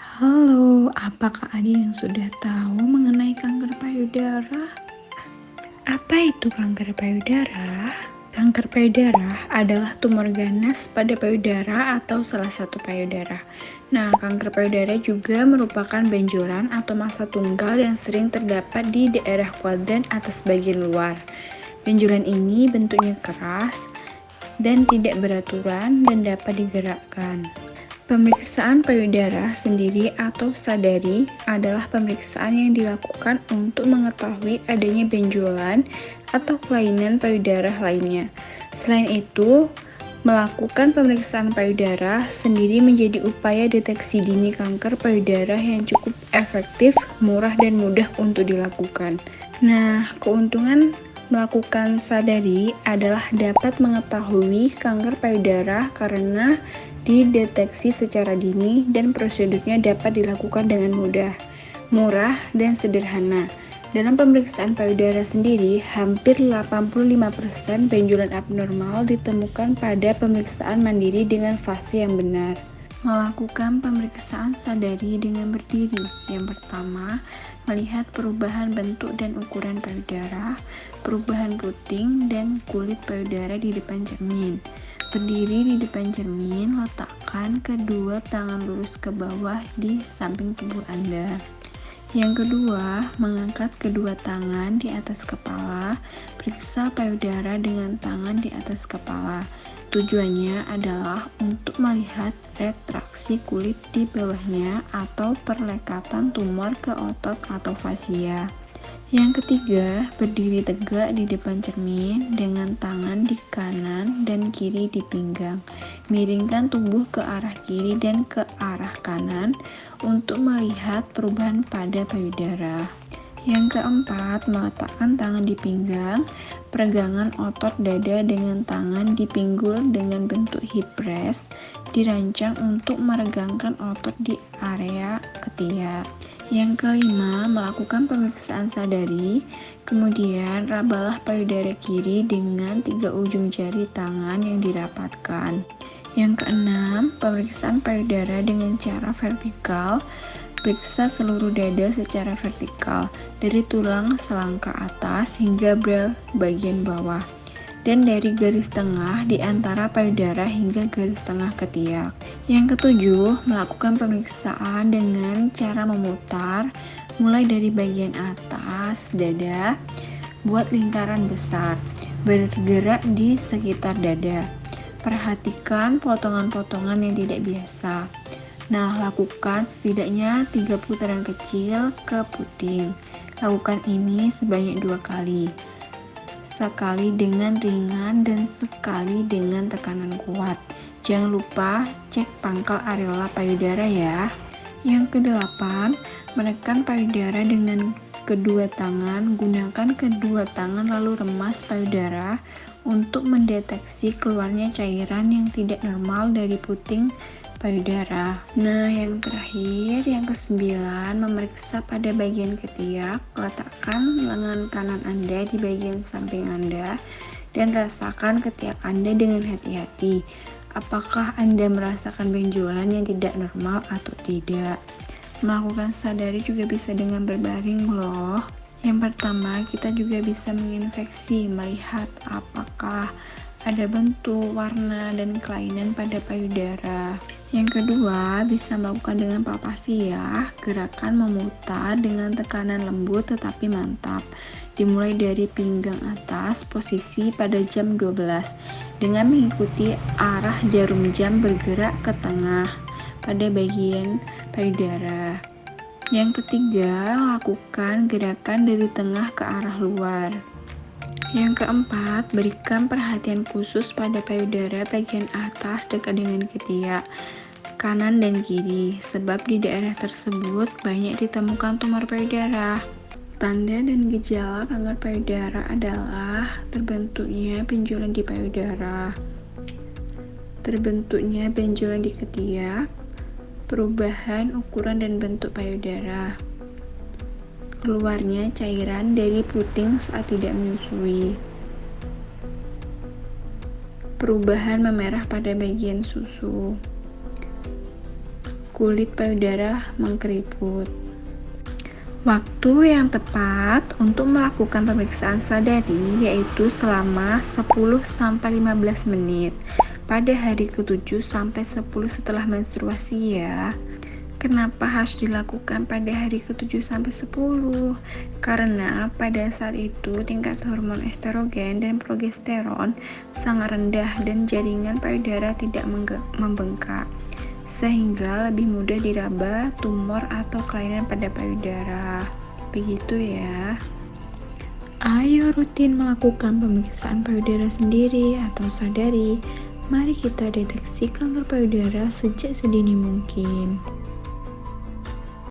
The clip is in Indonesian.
Halo, apakah ada yang sudah tahu mengenai kanker payudara? Apa itu kanker payudara? Kanker payudara adalah tumor ganas pada payudara atau salah satu payudara. Nah, kanker payudara juga merupakan benjolan atau massa tunggal yang sering terdapat di daerah kuadran atas bagian luar. Benjolan ini bentuknya keras dan tidak beraturan dan dapat digerakkan. Pemeriksaan payudara sendiri atau sadari adalah pemeriksaan yang dilakukan untuk mengetahui adanya benjolan atau kelainan payudara lainnya. Selain itu, melakukan pemeriksaan payudara sendiri menjadi upaya deteksi dini kanker payudara yang cukup efektif, murah, dan mudah untuk dilakukan. Nah, keuntungan melakukan sadari adalah dapat mengetahui kanker payudara karena dideteksi secara dini dan prosedurnya dapat dilakukan dengan mudah, murah, dan sederhana. Dalam pemeriksaan payudara sendiri, hampir 85% benjolan abnormal ditemukan pada pemeriksaan mandiri dengan fase yang benar. Melakukan pemeriksaan sadari dengan berdiri. Yang pertama, melihat perubahan bentuk dan ukuran payudara, perubahan puting dan kulit payudara di depan cermin. Berdiri di depan cermin, letakkan kedua tangan lurus ke bawah di samping tubuh Anda. Yang kedua, mengangkat kedua tangan di atas kepala, periksa payudara dengan tangan di atas kepala. Tujuannya adalah untuk melihat retraksi kulit di bawahnya atau perlekatan tumor ke otot atau fasia. Yang ketiga, berdiri tegak di depan cermin dengan tangan di kanan dan kiri di pinggang. Miringkan tubuh ke arah kiri dan ke arah kanan untuk melihat perubahan pada payudara. Yang keempat, meletakkan tangan di pinggang, peregangan otot dada dengan tangan di pinggul dengan bentuk hip rest, dirancang untuk meregangkan otot di area ketiak. Yang kelima, melakukan pemeriksaan sadari, kemudian rabalah payudara kiri dengan 3 ujung jari tangan yang dirapatkan. Yang keenam, pemeriksaan payudara dengan cara vertikal. Periksa seluruh dada secara vertikal, dari tulang selangka atas hingga bagian bawah, dan dari garis tengah di antara payudara hingga garis tengah ketiak. Yang ketujuh, melakukan pemeriksaan dengan cara memutar, mulai dari bagian atas dada, buat lingkaran besar, bergerak di sekitar dada. Perhatikan potongan-potongan yang tidak biasa. Nah, lakukan setidaknya 3 putaran kecil ke puting. Lakukan ini sebanyak 2 kali. Sekali dengan ringan dan sekali dengan tekanan kuat. Jangan lupa cek pangkal areola payudara ya. Yang kedelapan, menekan payudara dengan kedua tangan. Gunakan kedua tangan lalu remas payudara untuk mendeteksi keluarnya cairan yang tidak normal dari puting payudara. Nah, yang terakhir, yang kesembilan, memeriksa pada bagian ketiak. Letakkan lengan kanan Anda di bagian samping Anda dan rasakan ketiak Anda dengan hati-hati. Apakah Anda merasakan benjolan yang tidak normal atau tidak? Melakukan sadari juga bisa dengan berbaring loh. Yang pertama, kita juga bisa menginfeksi, melihat apakah ada bentuk, warna, dan kelainan pada payudara. Yang kedua, bisa melakukan dengan palpasi ya. Gerakan memutar dengan tekanan lembut tetapi mantap. Dimulai dari pinggang atas, posisi pada jam 12. Dengan mengikuti arah jarum jam bergerak ke tengah pada bagian payudara. Yang ketiga, lakukan gerakan dari tengah ke arah luar. Yang keempat, berikan perhatian khusus pada payudara bagian atas dekat dengan ketiak, kanan dan kiri, sebab di daerah tersebut banyak ditemukan tumor payudara. Tanda dan gejala kanker payudara adalah terbentuknya benjolan di payudara, terbentuknya benjolan di ketiak, perubahan ukuran dan bentuk payudara, keluarnya cairan dari puting saat tidak menyusui, perubahan memerah pada bagian susu, kulit payudara mengkeriput. Waktu yang tepat untuk melakukan pemeriksaan sadari yaitu selama 10-15 menit pada hari ke-7 sampai 10 setelah menstruasi ya. Kenapa harus dilakukan pada hari ke-7 sampai 10? Karena pada saat itu tingkat hormon estrogen dan progesteron sangat rendah dan jaringan payudara tidak membengkak, sehingga lebih mudah diraba tumor atau kelainan pada payudara. Begitu ya. Ayo rutin melakukan pemeriksaan payudara sendiri atau sadari. Mari kita deteksi kanker payudara sejak sedini mungkin.